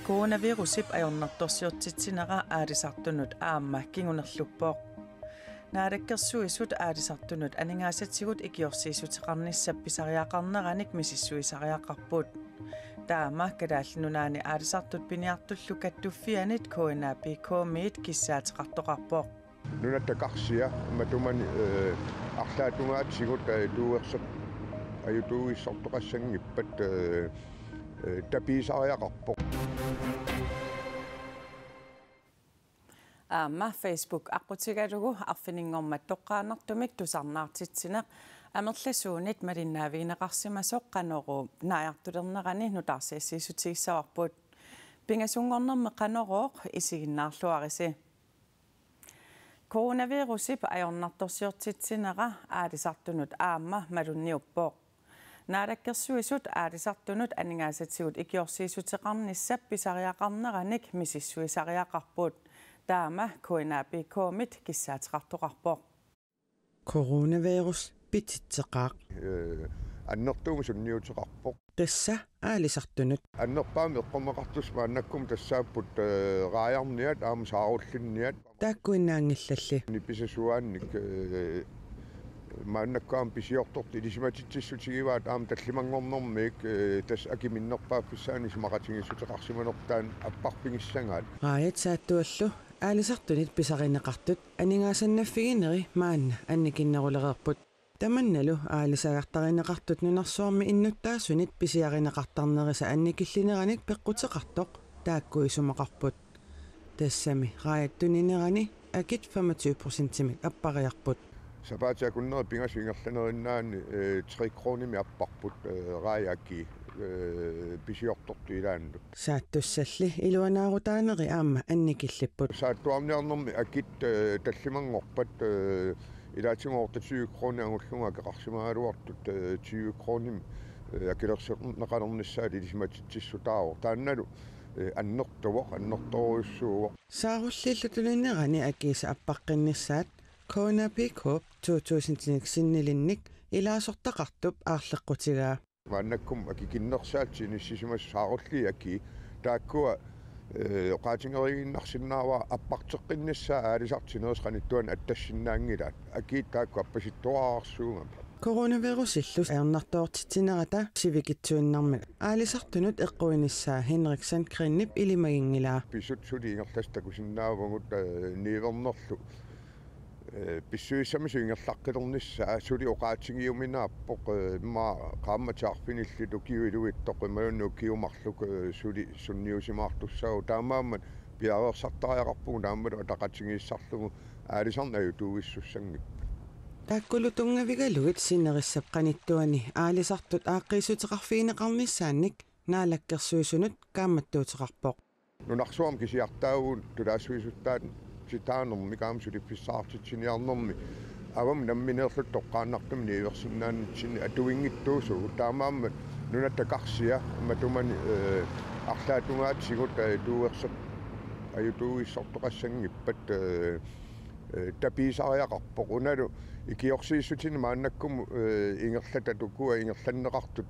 Coronavirusip ajornartorsiortitsinera aalisartunut aamma kingunerluppoq. Naadakkersuisut aalisartunut aningaasatigut ikiorsiisuteqarnissappisariaqarneranik misissuisariaqarput. Taama kadaallunaani aalisartut piniartullu kattuffianit KNAPK-miit kissaateqartoqarpoq. Nunataqarsia matuman арлаатугаатсигут тууерсап аютуисsortoqassangippat tapiisariaqarpoq. Facebook aqutigalugu arfiningormat toqqaanartumik tusarnaartitsineq amerlasuunit malinnaaviineqarsimasoq qanoru naajartulernerani nutarsiassiisutigissavarput pingasungornerme qanorooq isiginnaarluarisi. Coronavirusip ajornartorsiortitsinera aalisartunut aamma malunniuppoq. Naadakkersuisut aalisartunut aningaasatigut ikiorsiisuteqarnissap pisariaqarneranik misissuisariaqarput. Taama KNAPK-mit kissaateqartoqarpoq. Coronavirus pititseqaaq. Annertuum sunniuteqarpoq. Tassa aalisartunut. Annerpaami eqqorneqartusma annakkum tassaapput raajarniat aam saarullinniat. Taakkuinnaangillalli. Nipisasuaannik maannakkaam pisiortorti ilisimatitsissutigivaat aam tallimangornermiik tas akiminnerpaaffissaani simaqatingissuteqarsimanertaan apparpingissangaat. Raajat saattuallu aalisartunit pisarineqartut aningaasannaffigineri maanna annikinnerulereerput. Tamannalu aalisagartarineqartut nunarsuarmi innuttaasunit pisiarineqartarnerisa annikillineranik peqqutseqartoq taakkuisumaqarput. Tassami raajattuninnerani akit 25%-imik appariarput. Sapaatiakunneri pingasingerlanerinaani 3 kroonimi apparput raajaakki pisiortortu ilaannu. Saattussalli iluanaarutaaneri aamma annikillipput. Saattuarniarnermi akit tallimangorpat ilaatsingoorta 20 krooni angullunga keqarsimaaluartut 20 kroonim akilerserneqalernissaat ilisimatitsissutaavor taannalu annertuvoq annertoruissuuvoq. Saarullillutulinnerani akiisa appaqqinnissaat KNAPK 2000 sinnilinnik ilaasortaqartup aarleqqutigaa. Maannakkum akikinnersaatsi nissisimas saarulli aki taakkua qaatingeriginnarsinnaava apparteqqinnissaa aalisartineres qanittuan attassinnaangilaat aki taakku appasittuaarsuunga. Coronavirusillus ajornartoortitsinerata sivikitsuinnarmik aalisartunut eqquinissaa Henriksen Krinnip ilimagingilaa. Pisut suli ingertastakusinnaavungut niivernerlu pissuissamisuingerlaqqilernissa suli oqaatingiuminaappoq ma qaammatsaarfinillitu kiuiluittoq imalunnu kiumarluk suli sunniusimaartussau taamaammat piareersartariaqarpugu taammalu ataqatingiissarlugu aalisarnayu tuuissussangip. Taakkulutungavigalugit sinnerissap qanittuani aalisartut aaqqiisuteqarfiineqarnissaannik naalakkersuisunut kaammattuuteqarpoq. Nunarsuam kisiartaavuun tulaassuisuttaan sitaanermi kaamsulippissaartitsiniarnermi avam nammineerlut toqqaannartum niiversinnaanitsinni atuingittuusugu taamaammat nunataqarsia matuman arlaatungaatsigut tuuersap ajutuuissortoqassangippat tapiisariaqarpoq unalu ikiorsiissutini maannakkum ingerlatatukua ingerlanneqartut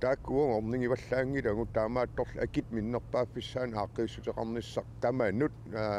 taakkuuga orningivallaangilangu taamaattorla akit minnerpaaffissaani aaqqiissuteqarnissaq tamanut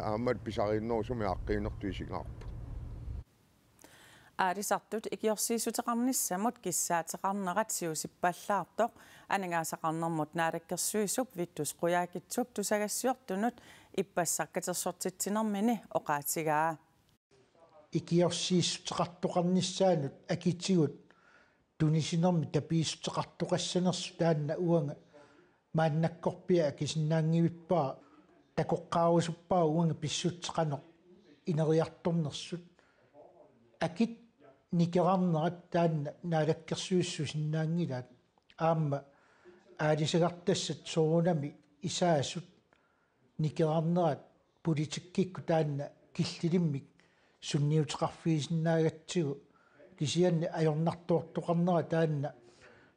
aammat pisariinnerusumi aaqqiinertuisigaarpu. Aalisartut ikiorsiisuteqarnissamut kissaateqarnerat siusippaallaartoq aningaasaqarnermut naadakkersuisup vittus quyaakitsuk tusagassiortunut ippassarkatersortitsinermini oqaatigaa. Ikiorsiissuteqartoqarnissaanut akitigut tunisinermi tapiissuteqartoqassanersu taanna uanga maannakkorpia akisinnaangivippa takoqqaarusuppaa uanga pissutteqanoq ineriartornersut akit nikerarnerat taanna naalakkersuissu sinnaangilaat aamma aalisagartassat soorunami isaasut nikerarnerat politikkikku taanna killilimmik sunniuteqarfiisinnaagatsigu kisianni ajornartoortoqarnera taanna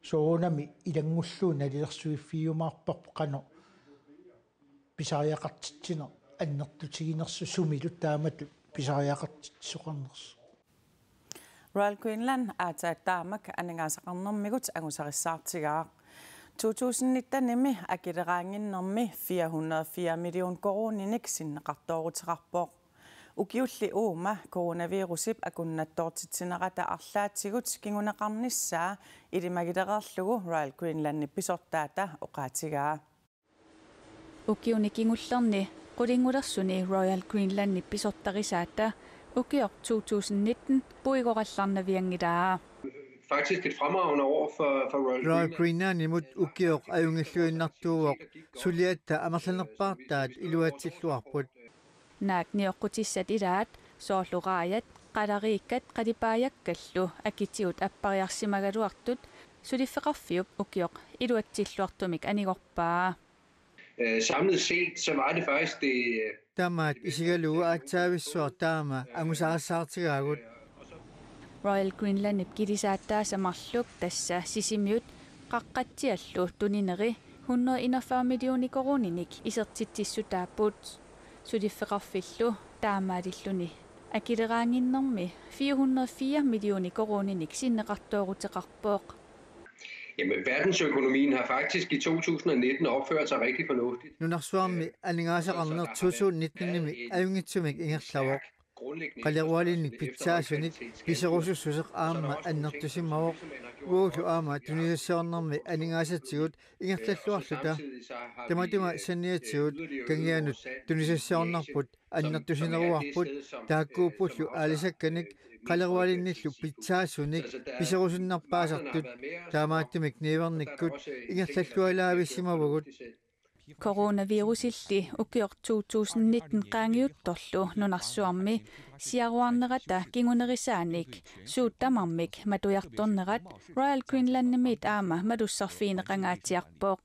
soorunami ilangulluun alilersuiffiumaarparpu qano pisariaqartitsiner annertutiginersu sumilu taamatu pisariaqartitsoqarnersu. Royal Queensland aataat taamak aningaasaqarnermigut angusarissаарtigaaq 2019 nimi akileraanginnermi 404 million koroninik sinneqartoorutiqarpoq ukiulli uuma coronavirusip akunnattoortitsinerata arlaatigut kingunaqarnissaa ilimagilereerlugu Royal Greenland pisortaata oqaatigaa ukiunikingullerni qulingulersuni Royal Greenland pisortarisaata ukior 2019 puigorallarnaviangidaa. Faktisk et fremragende år for Royal Greenland imod ukiok ajungilluinnartuuoq suliatta amerlanerpaartaat iluatsilluarput naak niorqutissat ilaat soorluqaayat qalariikkat qalipaajakkallu akitiut appariarsimagaluartut sulifeqarfiup ukiok iluatsilluartumik anigorpaa. Samlet set så var det faktisk det tamaat isigalugu aatsaavissua taama angusarassaartigaagut Royal Greenland kilisaаттaasamarluk tassa sisimiut qaqqatsiallu tunineri 141 million koroninik isertitsissutaaput sulifeqarfillu taamaalilluni akileraanginnermi 404 million koroninik sinneqartooruteqarpooq. Jamen, verdensøkonomien har faktisk i 2019 opført sig rigtig fornuftigt. nunarsuarmi aningaasaqarner 2019-nimi ajungitsumik ingerlavoq qallerualinnik pitsaasunik piserusussuseq aama annertusimavoq uulu aama tunisasseornermi aningaasatigut ingerlalluarluta tamatuma sanniatigut kangianut tunisasseornerput annertusineruarput taakkuuppullu aalisakkanik qallerualinnillu pitsaasunik piserusunnarpaasartut taamaattumik niivernikkut ingerlallualaavissимавагут Coronavirusilli ukior 2019 qaangiuttorlu nunarsuarmi siaruarnerata kingunerisaanik suuttamarmik matujartornerat Royal Greenlandimit aama malussarfiineqangaatiarpooq.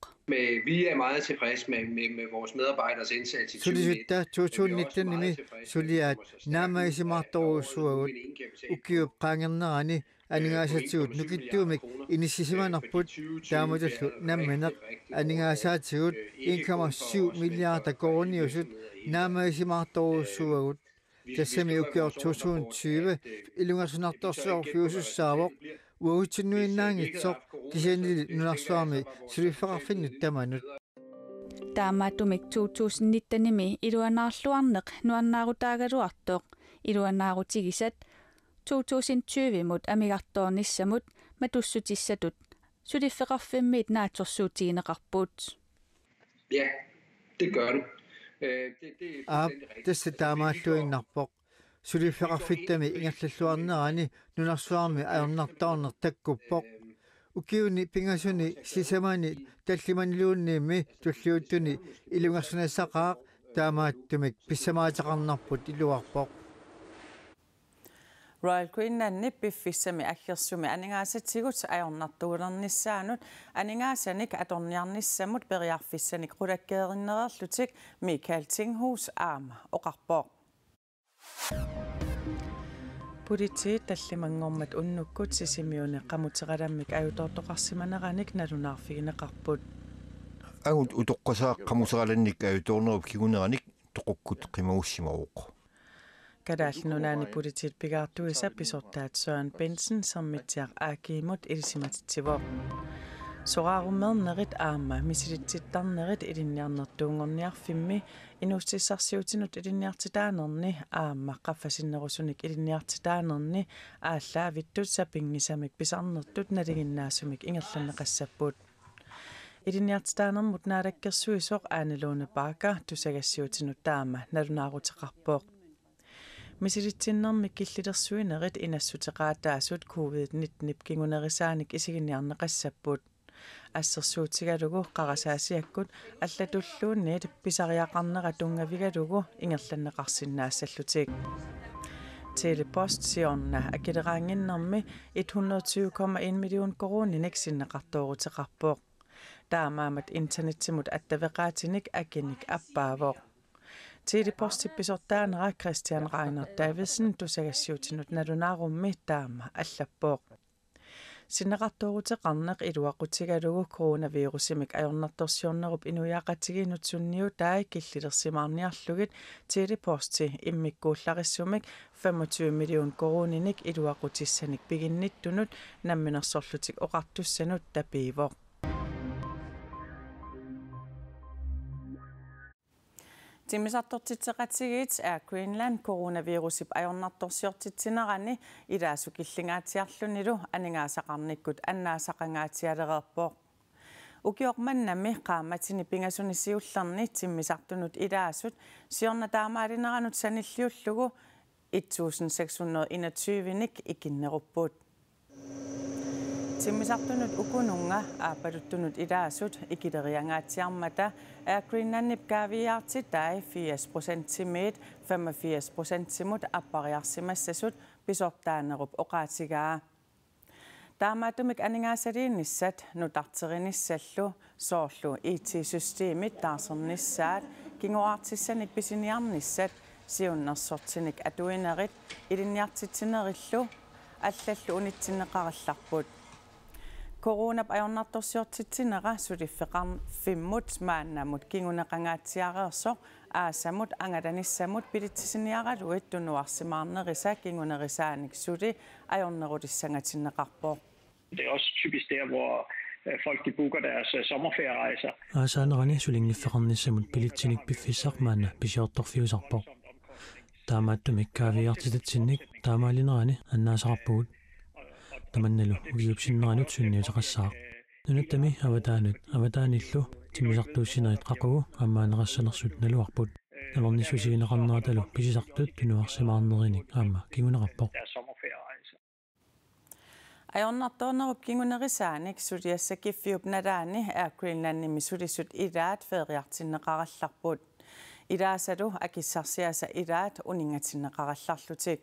Vi er meget tilfredse med vores medarbejderes indsats i 2019. Sulisutta 2019-nimi suliaat naamaisimaartoruussuagut ukiup qaangernerani aningaasatigut nukittuumik inissisimanerput taamutallu nammineq aningaasatigut 1,7 milliarder koroniusut naamaisimaartoruussuagut tassami ukior 2020 ilungasunartorsuor fiusussaavoq uagutsinnuinnaangitsoq kisianili nunarsuarmi sulifeqarfinnut tamanut Taamaatumik 2019-nimi iluanaarluarneq nuannaarutaagaluartoq iluanaarutigisat 2020 mut amigartoornissamut matussutissatut sulifeqarfimmiit naatorsuutigineqarput. Ja, det gør det. tassa taamaalluinnarpoq sulifeqarfittami ingerlalluarnerani nunarsuarmi ajornartaorner takkuppoq ukiuni pingasuni sisamani tallimaniluunniimmi tulliuttuni ilungarsunassaqaaq taamaattumik pissamaateqarnarput iluarpoq Royal Greenland piffissami aggersumi aningaasatigut ajornartuulernissaanut aningaasianik atorniarnissamut periarfissanik rulakkeerinnererlutik Michael Tinghus aama oqarpooq Politiet tallimangormat unnukkut sisimiuni qamuteqalammik ajutortoqarsimaneranik nalunaarfigineqarput agut utoqqasaaq qamuseqalannik ajutornerup kiguneranik toqukkut qimagussimaruq Kadaallunaani politiet pigaartuisa pisortaat Søren Bensen sammittiaq aakiimut ilisimatittivoq Soraarummernerit aama misilitsittarnerit ilinniarnertuungorniarfimmi inuustissarsiutinut ilinniartitaanerni aama qaffasinnerusunik ilinniartitaanerni ааllaавиттут сапингисамик писарнертут налигиннаасумик ингерланеқассаппут иlinniartitaanermut naalakkersuisoq aanalууна паака тусагассиутинут таама налунаарутеқарпооқ мисилитсиннэрмик киллилерсуинерит инассутеқаатаасут COVID-19 кингунерисааник исигинниарнеқассаппут ассерсуутигалугу қарасаасиаккут аллатуллуунниит писариақарнера тунгавигалугу ингерланнеқарсиннаассаллутик Telepost siorna akileraanginnermi 120,1 million koroninik sinneqartooruteqarpooq taamaamat internetsimut attaveqaatinik akinik appaavoq Telepost-pisortaanera Christian Reiner Davidsen tusagassiutinut nalunaarummi taama allappoq Sinneqartooruteqarneq iluaqutigalugu coronavirusimik ajornartorsiornerup inuyaaqatiginutsunniu taai killilersimaarniarlugit Teleposti immikkuullarissumik 25 million koroninik iluaqutissanik piginnittunut namminersorlutik oqartussanut tapiivoq Timisartortitseqatigit er Greenland coronavirusip ajornartorsiortitsinarani ilaasukillingaatiarlunilu aningaasaqarnikkut annaasaqangaatialererpoq. Ukiormannami qaamatini pingasunisiullarni timmisartunut ilaasut siornataamaalinneranut sanilliullugu 1621nik ikinneruppuut. Timmisartunut ukununga aapaluttunut ilaasut ikileriangaatiarmata er Greenlandip kaaviaartitai 80% timit 85% timut appariarsimassasut pisortaanerup oqaatigaa. Taamaatumik aningaasaliinnissat nutarterinnissallu soorlu IT-systeemit taarsernissaat kingoartissanik pisiniarnissat siunnersortinik atuinerit ilinniartitsinerillu аллаллу унитсиннеқаралларпут коронап ajornartorsiortitsinera suliffeqarfimmut maannamut kingunеқангаатсиареерсоқ аасамут ангаланissamut пилитсисиниараluit tunuarsimaarnerisa kingunerisaanik suli ajornerulissangatinnеқарпоо. Det er også typisk der hvor folk de booker deres sommerferierejser. Aasanerani sulingiffeqarnissamut pilitsinik piffissarmaana pisiortorfiusarpoq. Taamaattumik kaaviartitatsinnik taamaalinnerani annaasaqarpugut tamannalu ugiupsinneranut sunniutaqassaaq nunattami avataanillu timisartuussinerit qaqugu ammaanerassanarsut naluarput navornissusigineqarneratalu pisisartut tunuarsimaarnerinik aamma kinguneqarpoq ajornartornerup kingunerisaanik suliassakiffiup nalaani er Greenlandnimi sulisut ilaat feeriartinneqarallarput ilaasalu akissarsiasa ilaat uningatinneqarallarlutik.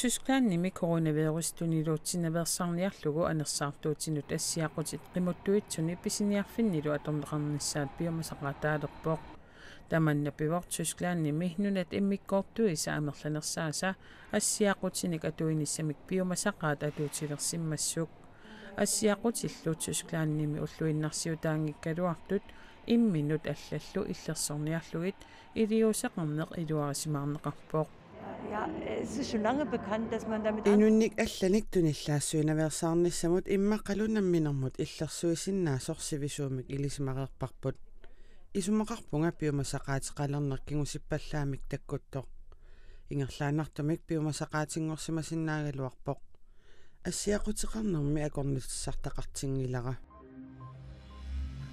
Tysklandnimi coronavirus tuniluutsineversarniarlugu anersaartuutinut assiaqutit qimuttuitsuni pisiniarfinnilu atorneqarnissaat biomasaqataalerpoq. Tamannapivor Tysklandnimi nunat immikkoortuisa amerlanersaasa assiaqutinik atuinissamik biomasaqaat atuutilersimmassuk. Assiaqutillu Tysklandnimi ulluinnarsiutaangikkaluartut imminut allallu illersorniarlugit iliusaqarneq iluarisimaarneqarpoq. Inunnik allanik tunillaassуинаверсаарнissamut иммаққалунамминермут иллерсуисиннаасорсивисуумик илисимақерпарпут исумақарпунга пиумасақаатеқалернеркигусиппаллаамик таккуттоқ ингерлаанартумик пиумасақаатингорсимасиннаагалуарпоқ ассиақутеқарнерми акорнитсартақартингилара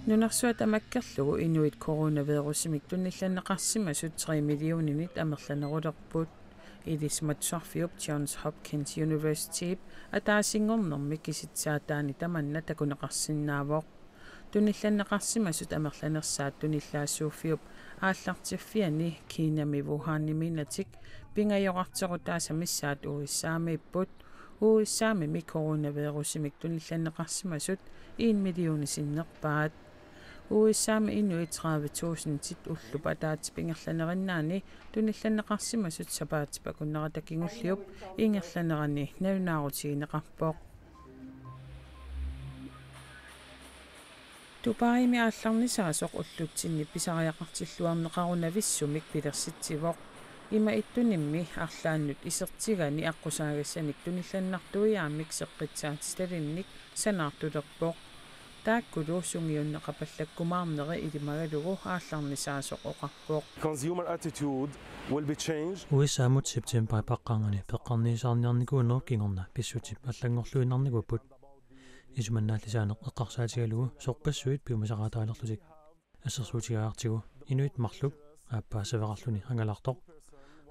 Nunarsuat amakkerlugu inuit coronavirusимик tunnillanneqarsimasut 3 millionинит амерланерулерпут илисматсуарфиуп Johns Hopkins University атаасингорнэрми киситсаатаани таманна такунеқарсинаавоқ tunnillanneqarsimasut амерланерсаат туниллаассууффиуп ааллартиффиани Kiinami Wuhanniminatik pingajorarterutaasamissaat uissaamiipput uissaamimi coronavirusимик tunnillanneqarsimasut 1 millionisinnерpaat uissaami inuit 30,000 tit ullup ataatipingerlanerinaani tunnillanneqarsimasut sapaatipakunneratakinngulliup ingerlanerani naunaarutigинеqarpoq Tupaimi aallarnisaasoq ullutsinni pisariaqartilluarneqarunavissumik pilersitsivoq ima ittunimmi arlaannut isertigani aqqusaagassanik tunillannartuiaamik seqqitsaatistalinnik sanaartulerpoq taakkulu sungiunneqapallakkumaarneri ilimagalugu aallarnisaasoq oqarpoq Consumer attitude will be changed. Uissaamut september paqqaangani peqqarniisaarniarnikuunerup kingorna pissutip allangorluinarnikupput isumannaallисааneq eqqarsaatigalugu sorpassuit piumasaqaataalerlutik assersuutigaartigu inuit marluk aappaasaveqarluni angalartoq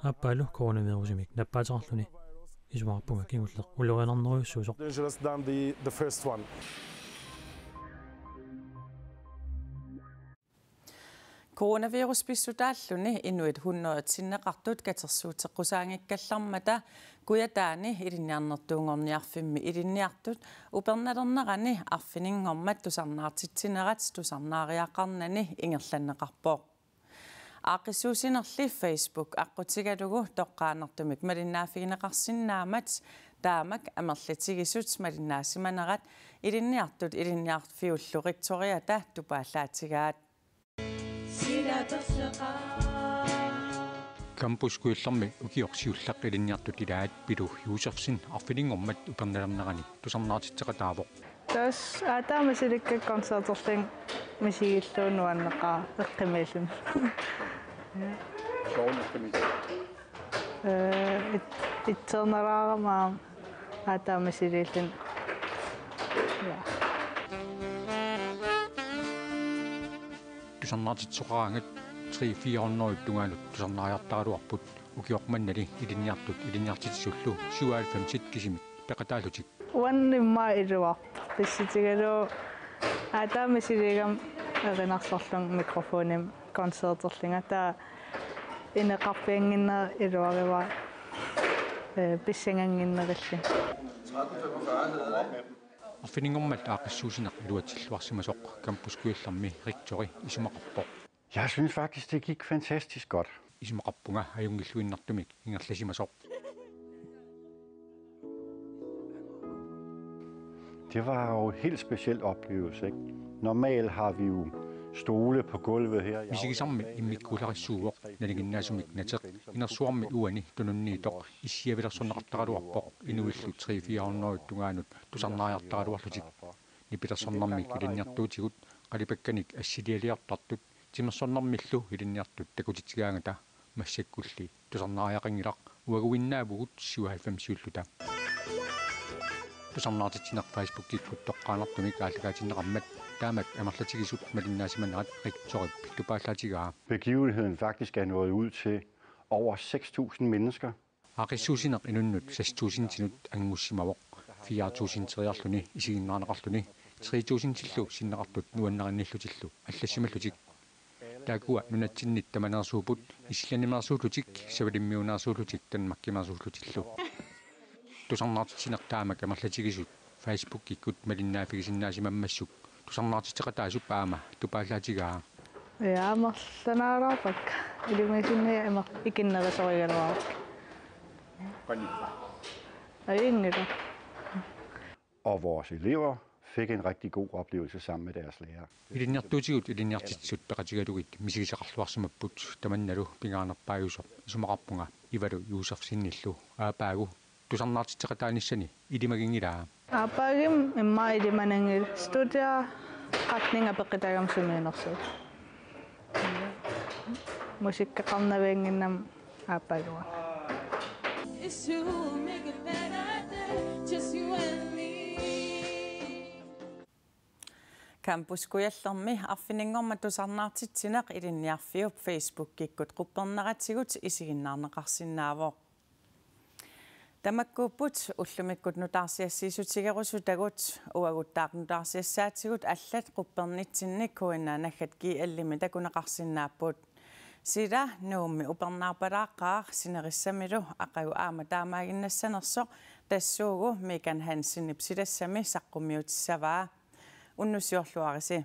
aappaalu coronavirusимик nappaateqarluni isumarpunga kingulleq ulorianarneruissuusoq Dangerous than the first one. Coronavirus pissutaalluni inuit 100 tinneqartut katersuuteqqusaangikkallarmata kuyataani ilinniarnertuungorniarfimmi ilinniartut upernalernerani arfininngormat tusarnaartitsinerat tusarnaariaqarnani ingerlanneqarpoq aaqissuusinerli Facebook aqqutigalugu toqqaanertumik malinnaafigineqarsinnaamat taamak amerlatigisut malinnaasimanerat ilinniartut ilinniarfiullurittoriata tupaallaatigaat Kampuskuillarmi ukiorsiullaqqilinniartut ilaat pilu usersin arfilinngormat upernalernerani tusarnaartitteqataavoq Tos aataamasilikka konsertorling misigilluunuanneqaa eqqimiillun. Soornerkami. Itserneraamaa aataamasilikun. Ja. Tusarnaatitsoqarangat 300-400 tungaanut tusarnaajartaaluarput ukiormannali ilinniartitsullu 97 kisimik peqataalutik. Uannimmaa iluarp pissitigaluu aataamasiligam erinarsorlung mikrofonim konsertorlinga taa ineqarpianginner iluariva pissanganginnerilli. Arfiningormat aaqissuusinaq iluatilluarsimasoq campuskuillarmi rektori isumaqarpoq. Jeg synes faktisk, det gik fantastisk godt. Isumaqarpunga ajungilluinnartumik ingerlasimasoq. Det var jo en helt speciel oplevelse, ikke? Normalt har vi jo stole på gulvet her. Misigisarmi immikkuularissuugoq nalinginnaasumik nateq inersuarmi uani tununniitoq issiavilersornaqartaqaluarpoq inuillu 300-400 tungaanut tusarnaajartaqaluarlutik nipilersornarmik ilinniartuutigut qalipakkanik assilialiartartut timersornarmillu ilinniartut takutitigaangata массаккулли тусарнааяқингилақ уагуиннаавгут 97-уллута тусарнаартитинеқ Facebook-киккут тоққаанартумик ааллагаатиннеқармат таамак амерлатигисут малиннаасиманерат рикторип тупааллаатигаа. Begivenheden faktisk er nået ud til over 6.000 mennesker. Aqissuusineq inunnut 6.000 tinut angussimawoq 4.000 teriarluni isiginnaanaqarluni 3.000 tillu sinneqartut nuannerinillutillu аллассималлутик таакуа нунатсиннит таманерсуупут исланимерсуулутик савалиммиунерсуулутик танмаккимерсуулутиллу тусарнаартитинеқ таамак амерлатигисут Facebook иккут малиннаафигисиннаасимаммассук тусарнаартитеқатаасуп аама тупааллаатигаа амерланаарапак илумисинни ама икиннерисоригалуаа аингера. Og vores elever fik en rigtig god oplevelse sammen med deres lærere. Ilinniartuutigut ilinniartitsut peqatigalugit misigisaqarluarsimapput tamannalu pingaanerpaajusor isumaqarpunga ivalu yuusarsinnillu aapaagu tusarnaartitteqataanissani ilimagingilaa aapagim imma ilimanangil studia qatninga peqitagam sumiinersuut musikkaqarnavianginnam aapagua. Campuskujallermi arfiningorma tusarnaartitsineq ilinniarfiup Facebook-kikkut qupperneratigut isiginnaarneqarsinnaavoq tamakkuupput ullumikkut nutaarsiassiisutigerusutagut uaguttaaqnutaarsiassaatigut allat quppernitsinnik kuinnaanaggat kiallimi takuneqarsinnaapput sila nuummi upernaarpalaaqaaq sinerissamilu aqagu aama taamaaginnassanersoq tassuugu Megan Hansen ipsilassami saqqummiutissavaa unnusiorluarisi